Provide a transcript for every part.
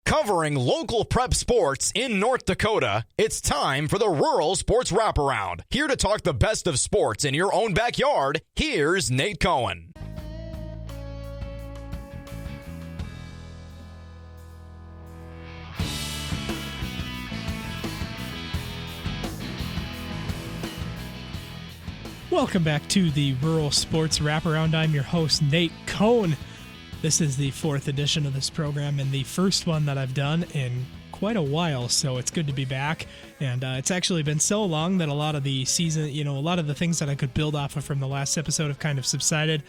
Covering local prep sports in North Dakota, it's time for the Rural Sports Wraparound. Here to talk the best of sports in your own backyard, here's Nate Coen. Welcome back to the Rural Sports Wraparound. I'm your host, Nate Coen. This is the fourth edition of this program and the first one that I've done in quite a while, so it's good to be back. And it's actually been so long that a lot of the season, a lot of the things that I could build off of from the last episode have kind of subsided.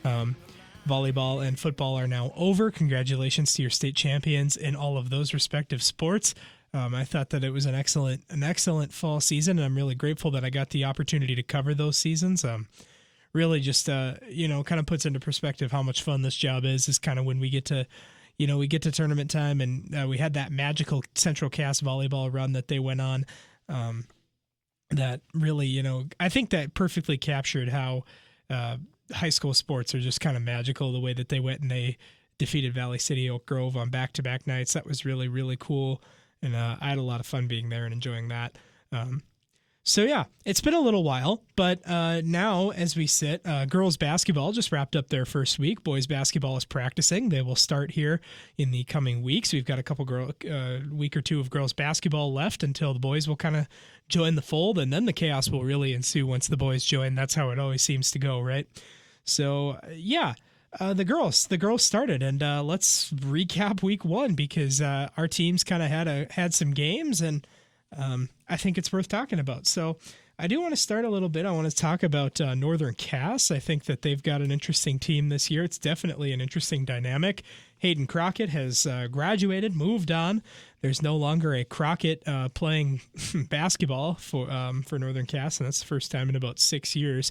Volleyball and football are now over. Congratulations to your state champions in all of those respective sports. I thought that it was an excellent fall season, and I'm really grateful that I got the opportunity to cover those seasons. Really just, kind of puts into perspective how much fun this job is kind of when we get to, tournament time, and we had that magical Central Cass volleyball run that they went on. That really, I think that perfectly captured how high school sports are just kind of magical, the way that they went and they defeated Valley City Oak Grove on back-to-back nights. That was really, really cool. And I had a lot of fun being there and enjoying that. So yeah, it's been a little while, but now as we sit, girls basketball just wrapped up their first week. Boys basketball is practicing. They will start here in the coming weeks. We've got a couple week or two of girls basketball left until the boys will kind of join the fold, and then the chaos will really ensue once the boys join. That's how it always seems to go, right? So yeah. The girls started, and let's recap week one because our teams kind of had some games, and I think it's worth talking about. So I do want to start a little bit. I want to talk about Northern Cass. I think that they've got an interesting team this year. It's definitely an interesting dynamic. Hayden Crockett has graduated, moved on. There's no longer a Crockett playing basketball for Northern Cass, and that's the first time in about 6 years.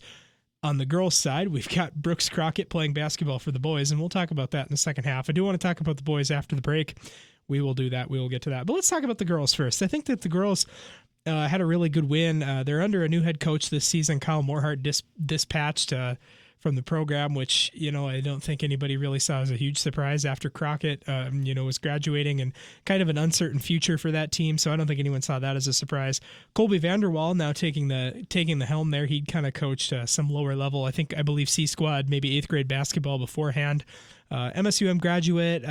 On the girls' side, we've got Brooks Crockett playing basketball for the boys, and we'll talk about that in the second half. I do want to talk about the boys after the break. We will do that. We will get to that. But let's talk about the girls first. I think that the girls had a really good win. They're under a new head coach this season. Kyle Moorhead dispatched from the program, which, I don't think anybody really saw as a huge surprise after Crockett, was graduating and kind of an uncertain future for that team. So I don't think anyone saw that as a surprise. Colby Vanderwall now taking the helm there. He kind of coached some lower level, I believe C squad, maybe 8th grade basketball beforehand. MSUM graduate,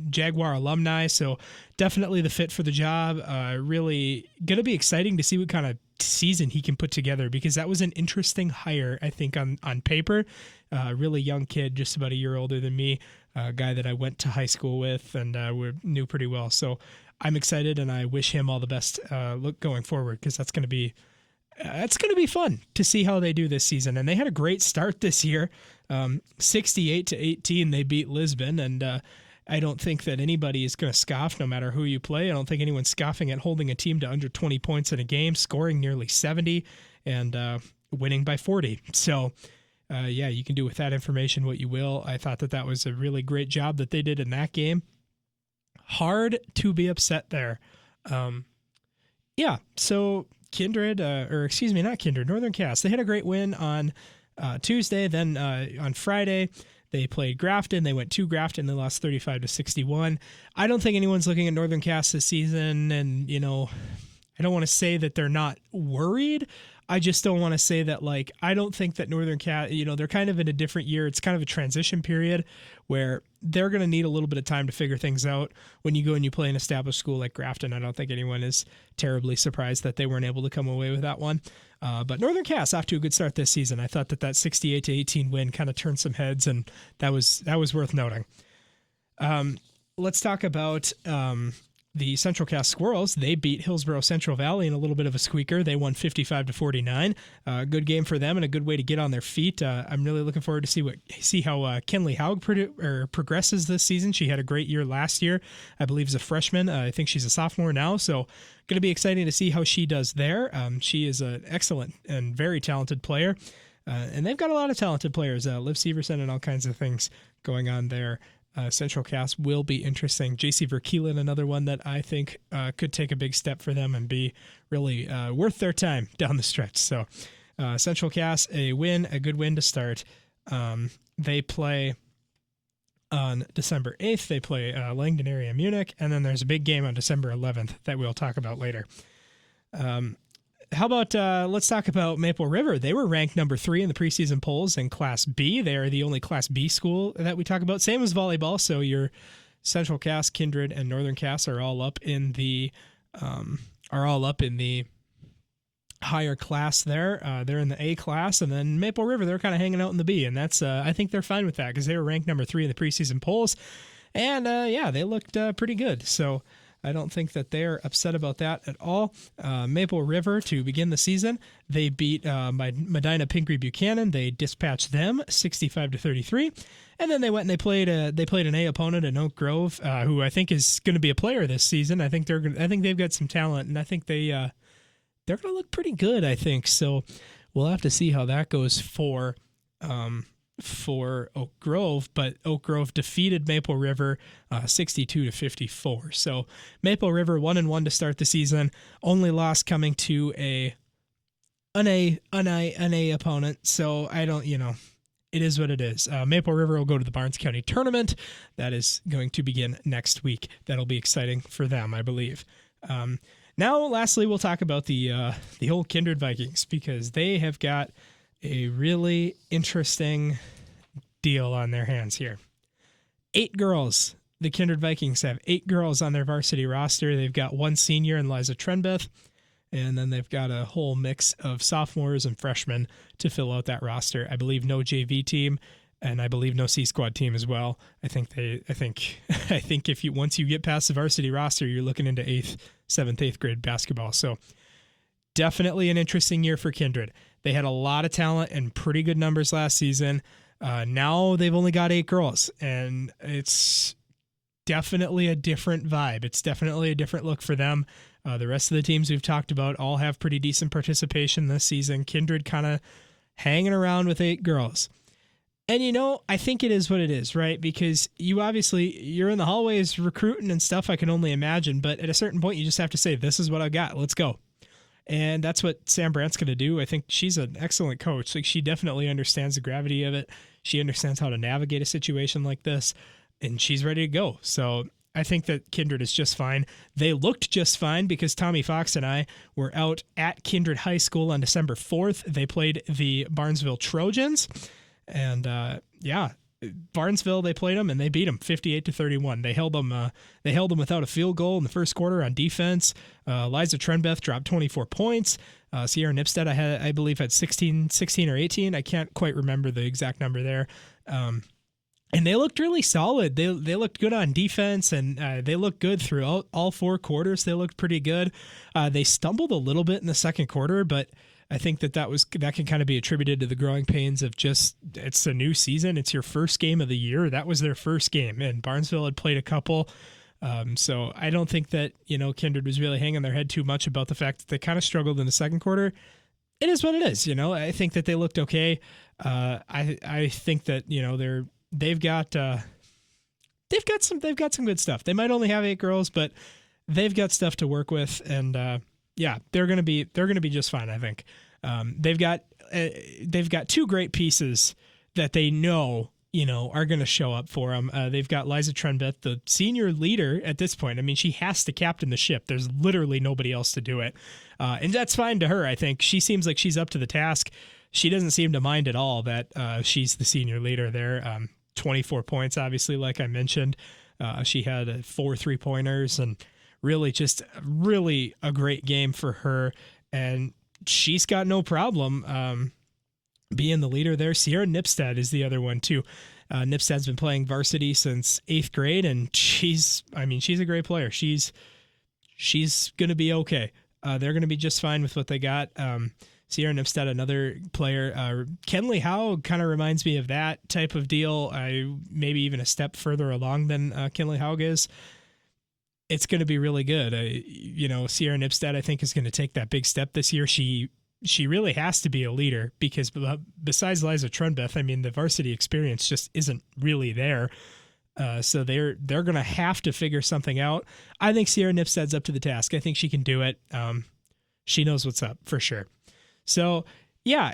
Jaguar alumni, so definitely the fit for the job. Really going to be exciting to see what kind of season he can put together, because that was an interesting hire, I think, on paper. Really young kid, just about a year older than me, a guy that I went to high school with and we knew pretty well. So I'm excited, and I wish him all the best going forward, because that's going to be fun to see how they do this season. And they had a great start this year. 68-18, they beat Lisbon, and I don't think that anybody is going to scoff no matter who you play. I don't think anyone's scoffing at holding a team to under 20 points in a game, scoring nearly 70, and winning by 40. So, you can do with that information what you will. I thought that was a really great job that they did in that game. Hard to be upset there. So Kindred, not Kindred, Northern Cass, they had a great win on Tuesday. Then on Friday, they played Grafton. They went to Grafton. They lost 35-61. I don't think anyone's looking at Northern Cass this season, and, I don't want to say that they're not worried. I just don't want to say that, I don't think that Northern Cass, they're kind of in a different year. It's kind of a transition period where they're going to need a little bit of time to figure things out. When you go and you play an established school like Grafton, I don't think anyone is terribly surprised that they weren't able to come away with that one. But Northern Cass off to a good start this season. I thought that 68-18 win kind of turned some heads, and that was worth noting. Let's talk about the Central Cass Squirrels. They beat Hillsborough Central Valley in a little bit of a squeaker. They won 55-49. Good game for them and a good way to get on their feet. I'm really looking forward to see how Kenley Haug progresses this season. She had a great year last year, I believe, as a freshman. I think she's a sophomore now, so going to be exciting to see how she does there. She is an excellent and very talented player, and they've got a lot of talented players. Liv Severson and all kinds of things going on there. Central Cass will be interesting. JC Verkeelen, another one that I think could take a big step for them and be really worth their time down the stretch. So Central Cass, a good win to start. They play on December 8th. They play Langdon area Munich, and then there's a big game on December 11th that we'll talk about later. How about let's talk about Maple River. They were ranked number 3 in the preseason polls in Class B. They are the only Class B school that we talk about. Same as volleyball, so your Central Cass, Kindred, and Northern Cass are all up in the higher class there. They're in the A class, and then Maple River, they're kind of hanging out in the B, and that's I think they're fine with that because they were ranked number 3 in the preseason polls, and they looked pretty good. So I don't think that they're upset about that at all. Maple River, to begin the season, they beat Medina Pingree Buchanan. They dispatched them 65-33, and then they went and they played an A opponent in Oak Grove, who I think is going to be a player this season. I think they've got some talent, and I think they're going to look pretty good, I think. So we'll have to see how that goes for Oak Grove, but Oak Grove defeated Maple River 62-54. So Maple River 1-1 to start the season. Only loss coming to an A opponent. So I don't, it is what it is. Maple River will go to the Barnes County tournament. That is going to begin next week. That'll be exciting for them, I believe. Now, lastly, we'll talk about the old Kindred Vikings, because they have got a really interesting deal on their hands here. 8 girls. The Kindred Vikings have 8 girls on their varsity roster. They've got 1 senior in Liza Trenbeth, and then they've got a whole mix of sophomores and freshmen to fill out that roster. I believe no JV team, and I believe no C squad team as well. I think if you once you get past the varsity roster, you're looking into 7th, 8th grade basketball. So definitely an interesting year for Kindred. They had a lot of talent and pretty good numbers last season. Now they've only got 8 girls, and it's definitely a different vibe. It's definitely a different look for them. The rest of the teams we've talked about all have pretty decent participation this season. Kindred kind of hanging around with 8 girls. And, I think it is what it is, right? Because you're in the hallways recruiting and stuff, I can only imagine. But at a certain point, you just have to say, this is what I've got. Let's go. And that's what Sam Brandt's going to do. I think she's an excellent coach. Like, she definitely understands the gravity of it. She understands how to navigate a situation like this, and she's ready to go. So I think that Kindred is just fine. They looked just fine because Tommy Fox and I were out at Kindred High School on December 4th. They played the Barnesville Trojans. And Barnesville, they played them and they beat them 58-31. They held them without a field goal in the first quarter on defense. Liza Trenbeth dropped 24 points. Sierra Nipstead, I believe, had 16 or 18. I can't quite remember the exact number there. And they looked really solid. They looked good on defense, and they looked good throughout all 4 quarters. They looked pretty good. They stumbled a little bit in the second quarter, but I think that can kind of be attributed to the growing pains of just, it's a new season. It's your first game of the year. That was their first game, and Barnesville had played a couple. So I don't think that, Kindred was really hanging their head too much about the fact that they kind of struggled in the second quarter. It is what it is. I think that they looked okay. I think that, they've got some good stuff. They might only have 8 girls, but they've got stuff to work with, and they're gonna be just fine. I think they've got 2 great pieces that they know are gonna show up for them. They've got Liza Trenbeth, the senior leader at this point. I mean, she has to captain the ship. There's literally nobody else to do it, and that's fine to her. I think she seems like she's up to the task. She doesn't seem to mind at all that she's the senior leader there. 24 points, obviously, like I mentioned. She had 4 3-pointers, and really a great game for her. And she's got no problem being the leader there. Sierra Nipstead is the other one, too. Nipstead's been playing varsity since 8th grade, and she's a great player. She's going to be okay. They're going to be just fine with what they got. Sierra Nipstead, another player. Kenley Howe kind of reminds me of that type of deal. Maybe even a step further along than Kenley Howe is. It's going to be really good. Sierra Nipstead, I think, is going to take that big step this year. She really has to be a leader because besides Liza Trenbeth, the varsity experience just isn't really there. So they're going to have to figure something out. I think Sierra Nipstead's up to the task. I think she can do it. She knows what's up for sure. So, yeah,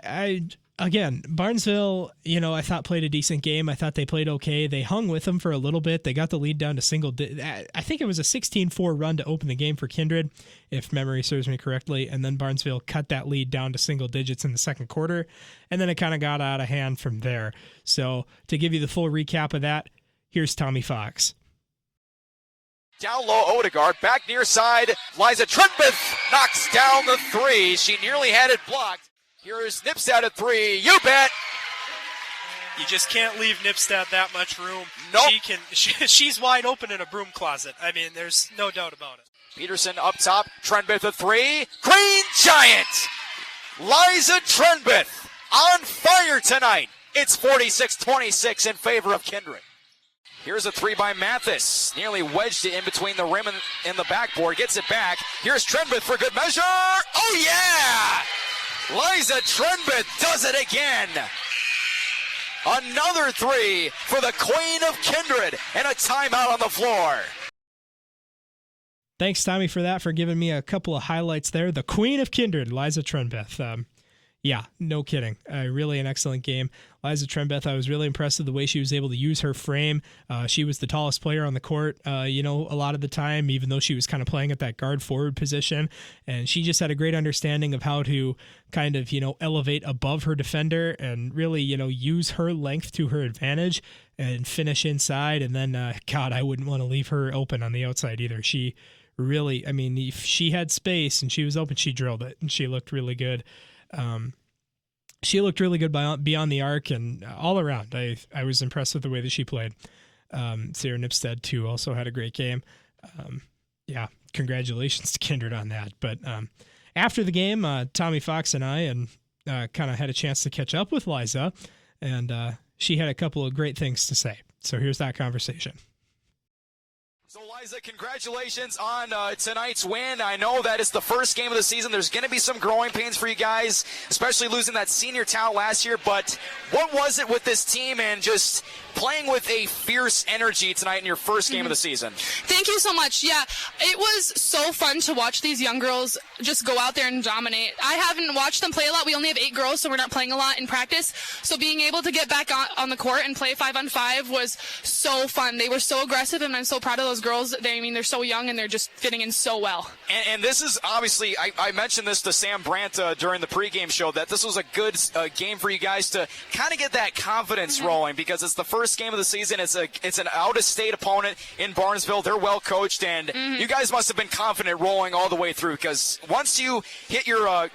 again, Barnesville, I thought played a decent game. I thought they played okay. They hung with them for a little bit. They got the lead down to single. I think it was a 16-4 run to open the game for Kindred, if memory serves me correctly. And then Barnesville cut that lead down to single digits in the second quarter. And then it kind of got out of hand from there. So to give you the full recap of that, here's Tommy Fox. Down low, Odegaard, back near side. Liza Trunbith knocks down the three. She nearly had it blocked. Here's Nipstad at three. You bet. You just can't leave Nipstad that much room. Nope. She's wide open in a broom closet. I mean, there's no doubt about it. Peterson up top. Trunbith at three. Green Giant. Liza Trunbith on fire tonight. It's 46-26 in favor of Kindred. Here's a three by Mathis. Nearly wedged it in between the rim and the backboard. Gets it back. Here's Trunbith for good measure. Oh, yeah! Liza Trunbith does it again. Another three for the Queen of Kindred and a timeout on the floor. Thanks, Tommy, for that, for giving me a couple of highlights there. The Queen of Kindred, Liza Trunbith. Yeah, no kidding. Really an excellent game. Liza Trunbith, I was really impressed with the way she was able to use her frame. She was the tallest player on the court, a lot of the time, even though she was kind of playing at that guard forward position. And she just had a great understanding of how to kind of, elevate above her defender and really, use her length to her advantage and finish inside. And then, God, I wouldn't want to leave her open on the outside either. She really, if she had space and she was open, she drilled it, and she looked really good. She looked really good beyond the arc and all around. I was impressed with the way that she played. Sarah Nipstead, too, also had a great game. Congratulations to Kindred on that. But after the game, Tommy Fox and I kind of had a chance to catch up with Liza, and she had a couple of great things to say. So here's that conversation. So, Liza, congratulations on tonight's win. I know that it's the first game of the season. There's going to be some growing pains for you guys, especially losing that senior talent last year. But what was it with this team and just playing with a fierce energy tonight in your first game of the season? Thank you so much. Yeah, it was so fun to watch these young girls just go out there and dominate. I haven't watched them play a lot. We only have 8 girls, so we're not playing a lot in practice. So being able to get back on the court and play 5-on-5 was so fun. They were so aggressive, and I'm so proud of those girls. They're so young, and they're just fitting in so well. And this is obviously, I mentioned this to Sam Brandt during the pregame show, that this was a good game for you guys to kind of get that confidence rolling, because it's the first game of the season. It's an out-of-state opponent in Barnesville. They're well coached, and you guys must have been confident rolling all the way through, because once you hit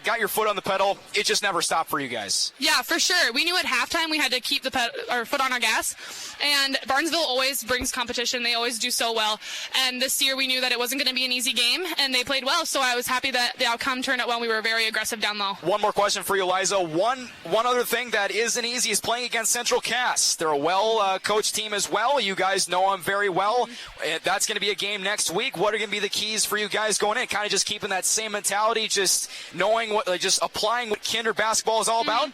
got your foot on the pedal, it just never stopped for you guys. Yeah, for sure. We knew at halftime we had to keep our foot on our gas, and Barnesville always brings competition. They always do so well, and this year we knew that it wasn't going to be an easy game, and they played well, so I was happy that the outcome turned out well. We were very aggressive down low. One more question for you, Liza. One other thing that isn't easy is playing against Central Cass. They're a well-coached team as well. You guys know them very well. That's going to be a game next week. What are going to be the keys for you guys going in? Kind of just keeping that same mentality, just knowing just applying what Kindred basketball is all about?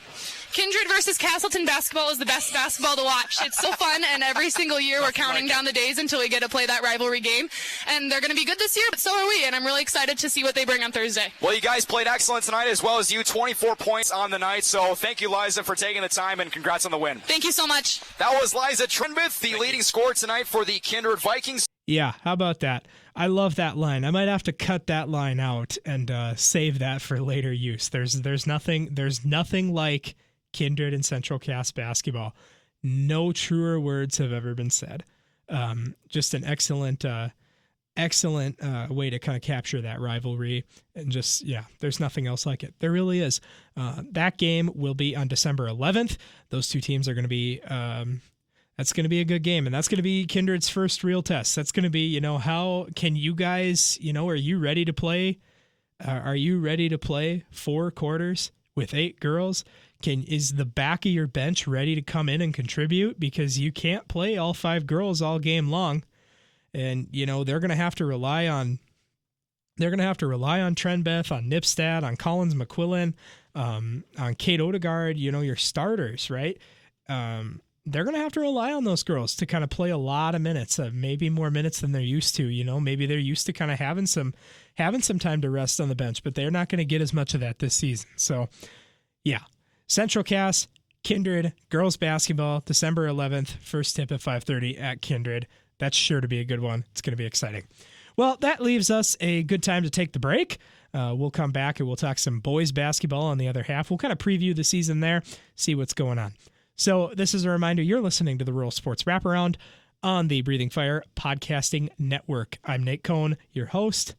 Kindred versus Castleton basketball is the best basketball to watch. It's so fun, and every single year we're counting down the days until we get to play that rivalry game. And they're going to be good this year, but so are we, and I'm really excited to see what they bring on Thursday. Well, you guys played excellent tonight, as well as you, 24 points on the night. So thank you, Liza, for taking the time, and congrats on the win. Thank you so much. That was Liza Trunbith, the leading scorer tonight for the Kindred Vikings. Yeah, how about that? I love that line. I might have to cut that line out and save that for later use. There's nothing like Kindred and Central Cass basketball. No truer words have ever been said. Just an excellent way to kind of capture that rivalry, and just, there's nothing else like it. There really is. That game will be on December 11th. Those two teams are going to be, that's going to be a good game, and that's going to be Kindred's first real test. That's going to be, how can you guys, are you ready to play? Are you ready to play 4 quarters with 8 girls? Is the back of your bench ready to come in and contribute? Because you can't play all 5 girls all game long. And, they're going to have to rely on Trenbeth, on Nipstad, on Collins McQuillan, on Kate Odegaard, your starters, right? They're going to have to rely on those girls to kind of play a lot of minutes, maybe more minutes than they're used to. Maybe they're used to kind of having some time to rest on the bench, but they're not going to get as much of that this season. So, yeah. Central Cass, Kindred, girls basketball, December 11th, first tip at 5:30 at Kindred. That's sure to be a good one. It's going to be exciting. Well, that leaves us a good time to take the break. We'll come back and we'll talk some boys basketball on the other half. We'll kind of preview the season there, see what's going on. So this is a reminder, you're listening to the Rural Sports Wraparound on the Breathing Fire Podcasting Network. I'm Nate Coen, your host.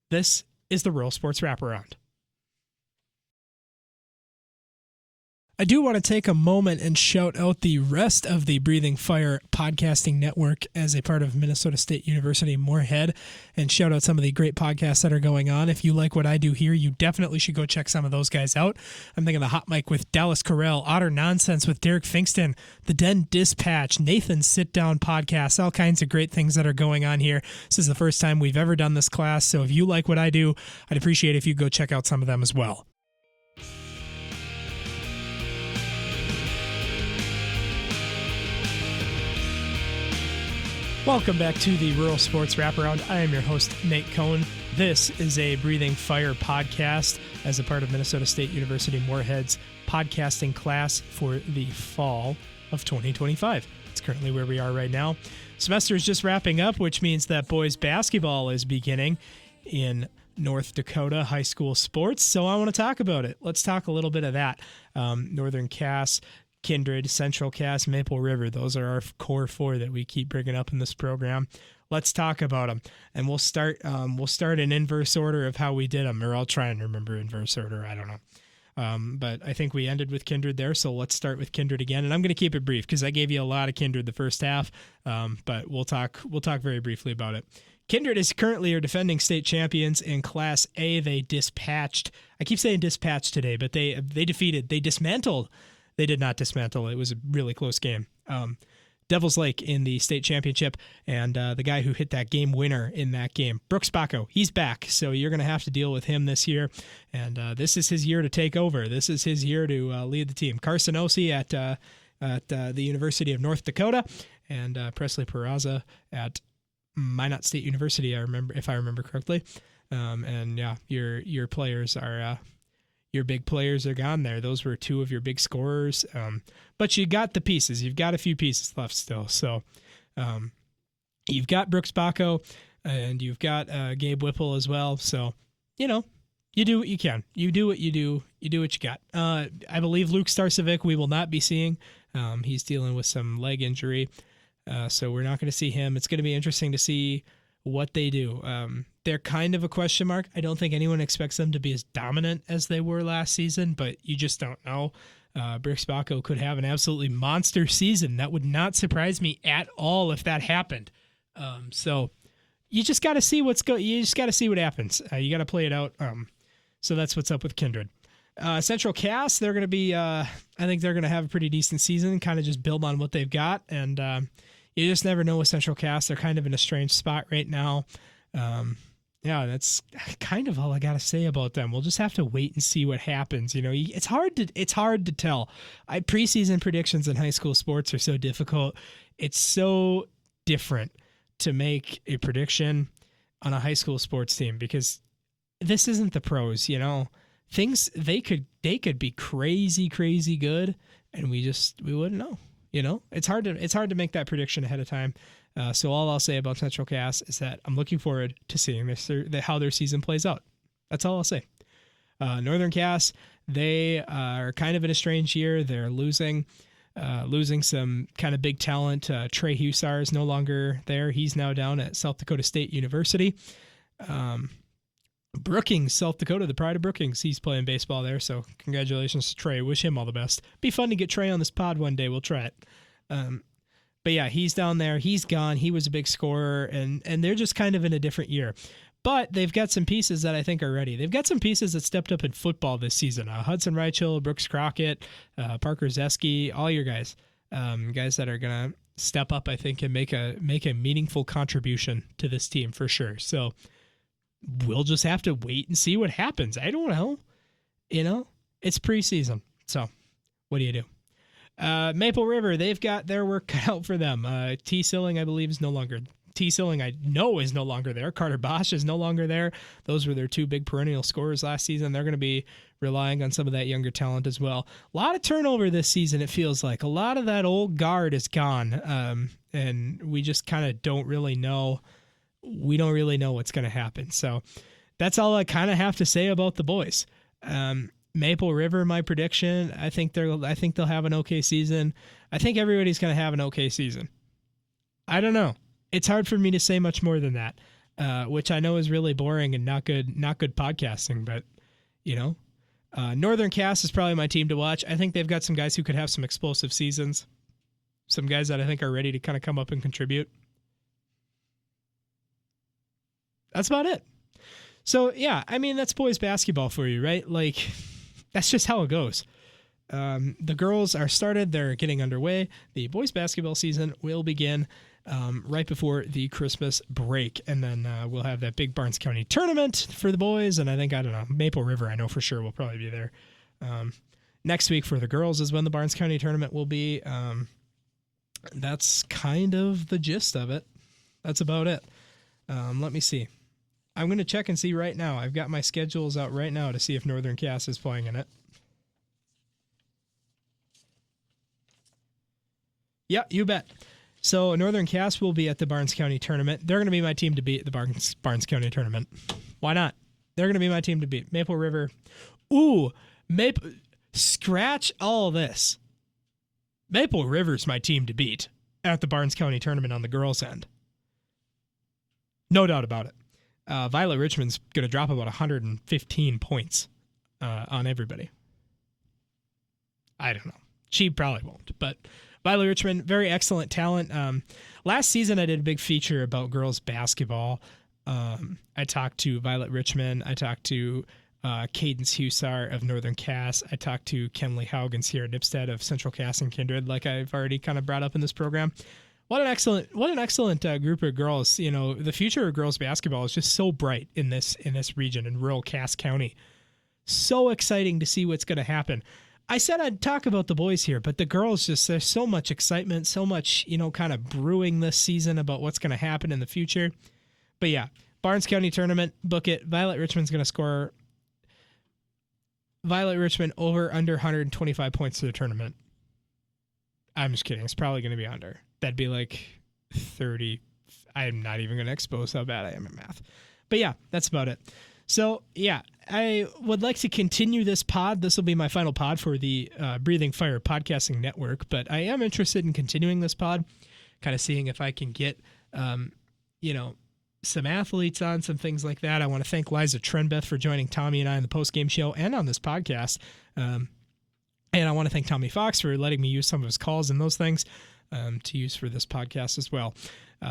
This is the Rural Sports Wraparound. I do want to take a moment and shout out the rest of the Breathing Fire Podcasting Network as a part of Minnesota State University Moorhead, and shout out some of the great podcasts that are going on. If you like what I do here, you definitely should go check some of those guys out. I'm thinking the Hot Mic with Dallas Correll, Otter Nonsense with Derek Finkston, the Den Dispatch, Nathan's Sit Down podcast, all kinds of great things that are going on here. This is the first time we've ever done this class, so if you like what I do, I'd appreciate it if you go check out some of them as well. Welcome back to the Rural Sports Wraparound. I am your host, Nate Coen. This is a Breathing Fire podcast as a part of Minnesota State University Moorhead's podcasting class for the fall of 2025. It's currently where we are right now. Semester is just wrapping up, which means that boys basketball is beginning in North Dakota high school sports. So I want to talk about it. Let's talk a little bit of that. Northern Cass, Kindred, Central Cass, Maple River. Those are our core four that we keep bringing up in this program. Let's talk about them, and we'll start in inverse order of how we did them, or I'll try and remember inverse order. I don't know, but I think we ended with Kindred there, so let's start with Kindred again. And I'm going to keep it brief because I gave you a lot of Kindred the first half, but we'll talk very briefly about it. Kindred is currently your defending state champions in Class A. They dispatched. I keep saying dispatched today, but they dismantled. They did not dismantle. It was a really close game. Devil's Lake in the state championship, and the guy who hit that game winner in that game, Brooks Bacco, he's back. So you're going to have to deal with him this year, and this is his year to take over. This is his year to lead the team. Carson Ossie at the University of North Dakota, and Presley Peraza at Minot State University, if I remember correctly. And yeah, your players are... Your big players are gone there. Those were two of your big scorers. But you got the pieces. You've got a few pieces left still. So you've got Brooks Bacco, and you've got Gabe Whipple as well. So, you do what you can. You do what you do. You do what you got. I believe Luke Starcevic we will not be seeing. He's dealing with some leg injury. So we're not going to see him. It's going to be interesting to see what they do. They're kind of a question mark. I don't think anyone expects them to be as dominant as they were last season, but you just don't know. Brooks Bacco could have an absolutely monster season. That would not surprise me at all if that happened. So you just got to see you just got to see what happens. You got to play it out. So that's what's up with Kindred. Central Cass, they're going to be, I think they're going to have a pretty decent season, kind of just build on what they've got. And, you just never know with Central Cass. They're kind of in a strange spot right now. Yeah, that's kind of all I got to say about them. We'll just have to wait and see what happens. It's hard to tell. Preseason predictions in high school sports are so difficult. It's so different to make a prediction on a high school sports team because this isn't the pros. Things they could be crazy good, and we wouldn't know. It's hard to make that prediction ahead of time. So all I'll say about Central Cass is that I'm looking forward to seeing how their season plays out. That's all I'll say. Northern Cass, they are kind of in a strange year. They're losing some kind of big talent. Trey Hussar is no longer there. He's now down at South Dakota State University. Brookings, South Dakota, the pride of Brookings. He's playing baseball there, so congratulations to Trey. Wish him all the best. Be fun to get Trey on this pod one day. We'll try it. But yeah, he's down there. He's gone. He was a big scorer, and they're just kind of in a different year. But they've got some pieces that I think are ready. They've got some pieces that stepped up in football this season. Hudson Reichel, Brooks Crockett, Parker Zeski, all your guys. Guys that are going to step up, I think, and make a meaningful contribution to this team for sure. So we'll just have to wait and see what happens. I don't know. It's preseason. So what do you do? Maple River, they've got their work cut out for them. T. Silling, I believe, is no longer T-Silling, I know, is no longer there. Carter Bosch is no longer there. Those were their two big perennial scorers last season. They're going to be relying on some of that younger talent as well. A lot of turnover this season, it feels like. A lot of that old guard is gone, and we just kind of don't really know. We don't really know what's going to happen. So that's all I kind of have to say about the boys. Maple River, my prediction, I think they'll have an okay season. I think everybody's going to have an okay season. I don't know. It's hard for me to say much more than that, which I know is really boring and not good podcasting, but Northern Cass is probably my team to watch. I think they've got some guys who could have some explosive seasons, some guys that I think are ready to kind of come up and contribute. That's about it. So, yeah, I mean, that's boys basketball for you, right? Like, that's just how it goes. The girls are started. They're getting underway. The boys basketball season will begin right before the Christmas break. And then we'll have that big Barnes County tournament for the boys. And I don't know, Maple River, I know for sure will probably be there. Next week for the girls is when the Barnes County tournament will be. That's kind of the gist of it. That's about it. Let me see. I'm going to check and see right now. I've got my schedules out right now to see if Northern Cass is playing in it. Yeah, you bet. So Northern Cass will be at the Barnes County tournament. They're going to be my team to beat the Barnes County tournament. Why not? They're going to be my team to beat. Maple River. Ooh, scratch all this. Maple River's my team to beat at the Barnes County tournament on the girls' end. No doubt about it. Violet Richmond's going to drop about 115 points on everybody. I don't know. She probably won't, but Violet Richmond, very excellent talent. Last season, I did a big feature about girls basketball. I talked to Violet Richmond. I talked to Cadence Hussar of Northern Cass. I talked to Kenley Haugans here at Nipstead of Central Cass and Kindred, like I've already kind of brought up in this program. What an excellent group of girls. The future of girls basketball is just so bright in this region, in rural Cass County. So exciting to see what's going to happen. I said I'd talk about the boys here, but the girls, just there's so much excitement, so much, kind of brewing this season about what's going to happen in the future. But yeah, Barnes County tournament, book it. Violet Richmond's going to score. Violet Richmond under 125 points to the tournament. I'm just kidding. It's probably going to be under. That'd be like 30. I'm not even going to expose how bad I am at math. But yeah, that's about it. So yeah, I would like to continue this pod. This will be my final pod for the Breathing Fire Podcasting Network, but I am interested in continuing this pod, kind of seeing if I can get, some athletes on, some things like that. I want to thank Liza Trenbeth for joining Tommy and I on the post-game show and on this podcast. And I want to thank Tommy Fox for letting me use some of his calls and those things to use for this podcast as well.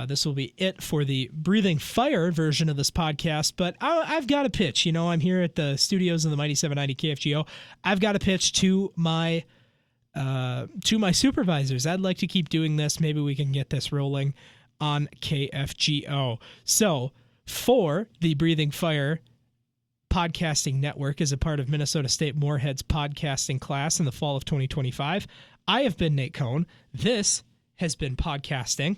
This will be it for the Breathing Fire version of this podcast, but I've got a pitch. I'm here at the studios of the Mighty 790 KFGO. I've got a pitch to my supervisors. I'd like to keep doing this. Maybe we can get this rolling on KFGO. So for the Breathing Fire Podcasting Network as a part of Minnesota State Moorhead's podcasting class in the fall of 2025, I have been Nate Coen. This has been podcasting.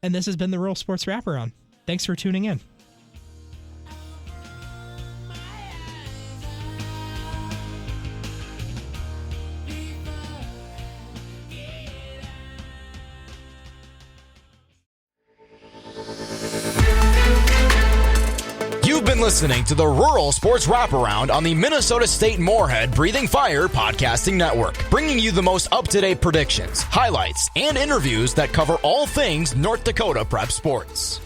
And this has been the Rural Sports Wraparound. Thanks for tuning in. You've been listening to the Rural Sports Wraparound on the Minnesota State Moorhead Breathing Fire Podcasting Network, bringing you the most up-to-date predictions, highlights, and interviews that cover all things North Dakota prep sports.